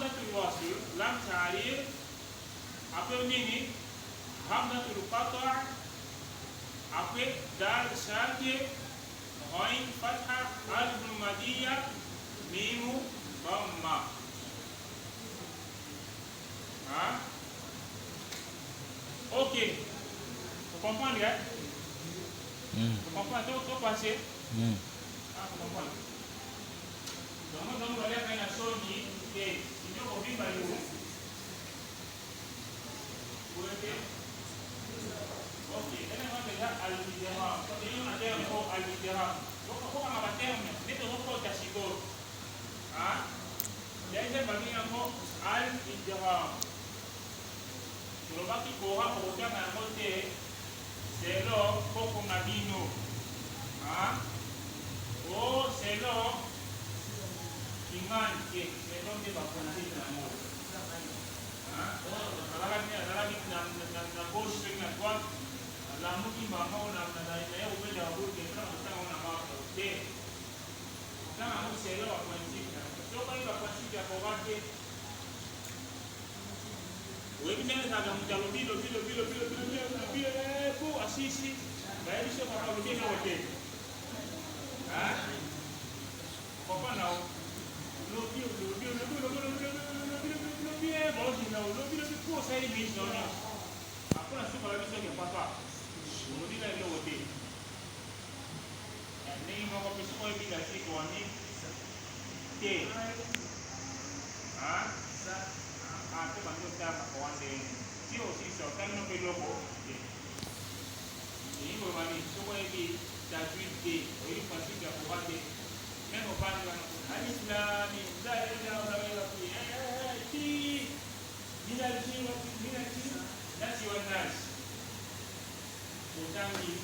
hamzatul wasl, lam ta'rif, apa ini? Hamzatul qata', apa dal sakin, ghain fathah, alif madiyah, mim dhamma. Ok. Vous comprenez, hein? Vous comprenez tout passé? Vous comprenez? Donc, on va aller faire une chose qui est, si nous avons par vous, vous voyez? Ok. Et là, on va déjà al-idgham. Quand on a terme pour al-idgham, donc on va avoir terme, mais on va faire tachiko. Deuxième bagage encore al-idgham. Kalau bagi korang bukan nak kote, selo pokok nabino, oh selo iman ke, selo dia bapa nanti namu, dalam ni nak bos dengan kuat, lamu ni bapa nak saya ubah jauh dia tak usah nama kote, nak amu selo apa nanti, coba ini bapa sih dia korang ke. Wengine sana mjalo bilo po asisi baada ya kwa wengine wote kwa nao lobio bosi na lobio kwa sasa hivi sio hakuna siku kabisa kwa papa lobio ile wote ni mambo kwa hivi na siku wani te tu bantu kita kawan deh, sio sih kan no pelopo, ini bermani, semua ini tajwid deh, ini pasti kita buat deh, memang bukan alif lam mim, dah lagi, minal jin, nasi wan nas, utang ni